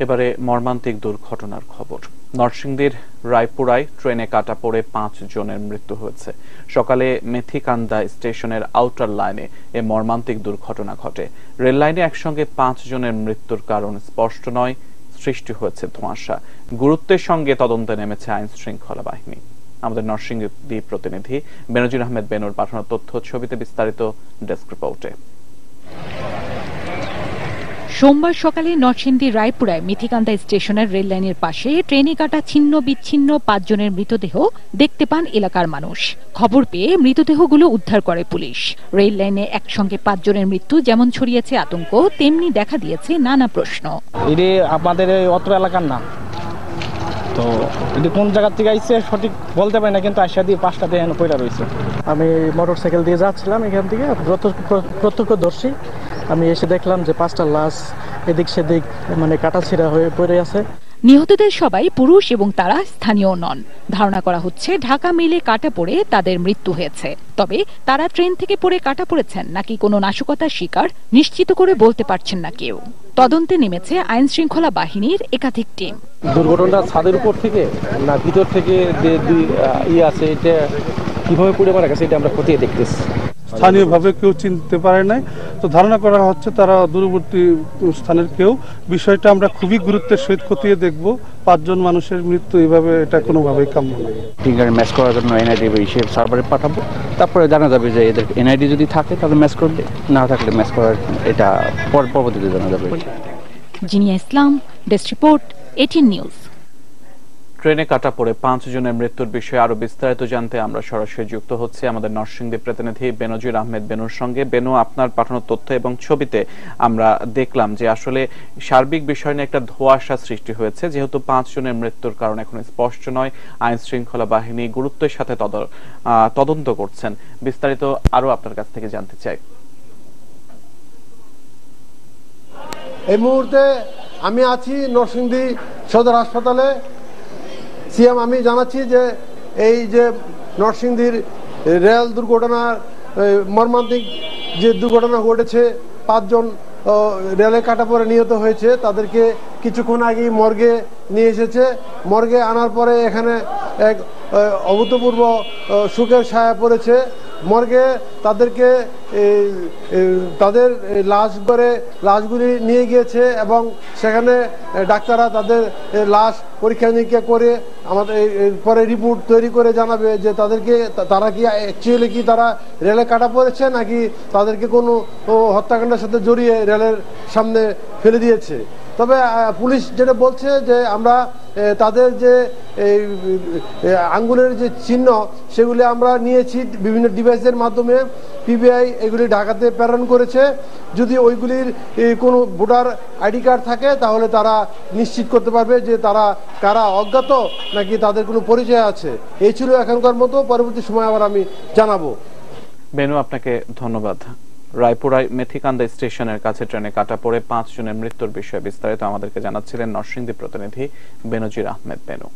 এবারে মর্মান্তিক দুর্ঘটনার খবর। নরসিংদীর রায়পুরায় ট্রেনে কাটা পড়ে 5 জনের মৃত্যু হয়েছে। সকালে মেথিকান্দা স্টেশনের আউটার লাইনে এ মর্মান্তিক দুর্ঘটনা ঘটে। রেল লাইনে একসঙ্গে 5 জনের মৃত্যুর কারণ স্পষ্ট নয়, সৃষ্টি হয়েছে ধোঁয়াশা। গুরুত্বের সঙ্গে তদন্তে নেমেছে আইন শৃঙ্খলা বাহিনী। আমাদের নরসিংদী প্রতিনিধি বেনজির আহমেদ বেনুর পাঠানো তথ্য ছবিতে বিস্তারিত ডেস্ক রিপোর্টে। সোমবার সকালে নরসিংদীর রায়পুরায় মেথিকান্দা স্টেশনের রেল লাইনের পাশে ট্রেনে কাটা ছিন্ন বিচ্ছিন্ন 5 জনের মৃতদেহ দেখতে পান এলাকার মানুষ। খবর পেয়ে মৃতদেহগুলো উদ্ধার করে পুলিশ। রেল লাইনে একসঙ্গে 5 জনের মৃত্যু যেমন ছড়িয়েছে আতঙ্ক, তেমনি দেখা দিয়েছে নানা প্রশ্ন। এটি আমাদের অত্র এলাকার না, তো এটি কোন জায়গা থেকে আইছে সঠিক বলতে পারি না, কিন্তু আশা দিয়ে 5টা দিয়ে পয়লা রয়েছে। আমি মোটরসাইকেল দিয়ে যাচ্ছিলাম এখান থেকে, প্রত্যক্ষদর্শী। আমি এসে দেখলাম যে 5টা লাশ এদিক সেদিক মানে কাটাছিড়া হয়ে পড়ে আছে। নিহতদের সবাই পুরুষ এবং তারা স্থানীয় নন। ধারণা করা হচ্ছে ঢাকা মেলে কাটা পড়ে তাদের মৃত্যু হয়েছে। তবে তারা ট্রেন থেকে পড়ে কাটা পড়েছেন নাকি কোনো নাশকতার শিকার নিশ্চিত করে বলতে পারছেন না কেউ। তদন্তে নেমেছে আইন শৃঙ্খলা বাহিনীর একাধিক টিম। দুর্ঘটনাটা ছাদের উপর থেকে না ভিতর থেকে যে আছে, এটা কিভাবে পড়ে মারা গেছে এটা আমরা খতিয়ে দেখতেছি। স্থানীয়ভাবে কেউ চিনতে পারে নাই, তো ধারণা করা হচ্ছে তারা দূরবর্তী স্থানের কেউ। বিষয়টা আমরা খুবই গুরুত্বের সহিত খতিয়ে দেখব। 5 জন মানুষের মৃত্যু এইভাবে এটা কোনোভাবেই কাম্য নয়। ফিঙ্গার ম্যাচ করার জন্য এনআইডি হিসেবে সার্ভারে পাঠাবো, তারপরে জানা যাবে যে এদের এনআইডি যদি থাকে তাহলে ম্যাচ করবে, না থাকলে ম্যাচ করার এটা পরবর্তীতে জানা যাবে। জিনিয়া ইসলাম, ডেস্ক রিপোর্ট, 18 নিউজ। ট্রেনে কাটা পড়ে 5 জনের মৃত্যুর বিষয়ে আরো বিস্তারিত জানতে আমরা সরাসরি যুক্ত হচ্ছি আমাদের নরসিংদী প্রতিনিধি বেনজির আহমেদ বেনুর সঙ্গে। বেনু, আপনার পাঠানো তথ্য এবং ছবিতে আমরা দেখলাম যে আসলে সার্বিক বিষয় নিয়ে একটা ধোঁয়াশা সৃষ্টি হয়েছে। যেহেতু 5 জনের মৃত্যুর কারণ এখন স্পষ্ট নয়, আইন শৃঙ্খলা বাহিনী গুরুত্বের সাথে তদন্ত করছেন। বিস্তারিত আরো আপনার কাছ থেকে জানতে চাই। এই মুহূর্তে আমি আছি নরসিংদী সদর হাসপাতালে। সিএম, আমি জানাচ্ছি যে এই যে নরসিংদীর রেল দুর্ঘটনার মর্মান্তিক যে দুর্ঘটনা ঘটেছে, 5 জন রেলে কাটা পড়ে নিহত হয়েছে। তাদেরকে কিছুক্ষণ আগেই মর্গে নিয়ে এসেছে। মর্গে আনার পরে এখানে এক অভূতপূর্ব শোকের ছায়া পড়েছে। মর্গে তাদেরকে তাদের লাশগুলি নিয়ে গিয়েছে এবং সেখানে ডাক্তাররা তাদের লাশ পরীক্ষা নিরীক্ষা করে আমাদের পরে রিপোর্ট তৈরি করে জানাবে যে তারা কি অ্যাকচুয়ালি কি তারা রেলে কাটা পড়েছে নাকি তাদেরকে কোনো হত্যাকাণ্ডের সাথে জড়িয়ে রেলের সামনে ফেলে দিয়েছে। তবে পুলিশ যেটা বলছে যে আমরা তাদের যে আঙ্গুলের যে চিহ্ন সেগুলি আমরা নিয়েছি বিভিন্ন ডিভাইসের মাধ্যমে। পিবিআই এগুলি ঢাকাতে প্রেরণ করেছে। যদি ওইগুলির কোনো ভোটার আইডি কার্ড থাকে তাহলে তারা নিশ্চিত করতে পারবে যে তারা কারা অজ্ঞাত নাকি তাদের কোনো পরিচয় আছে। এই ছিল এখনকার মতো, পরবর্তী সময় আবার আমি জানাবো। বেনু, আপনাকে ধন্যবাদ। রায়পুরায় মেথিকান্দা স্টেশনের কাছে ট্রেনে কাটা পড়ে 5 জনের মৃত্যুর বিষয়ে বিস্তারিত আমাদেরকে জানাচ্ছিলেন নরসিংদী প্রতিনিধি বেনজির আহমেদ বেনু।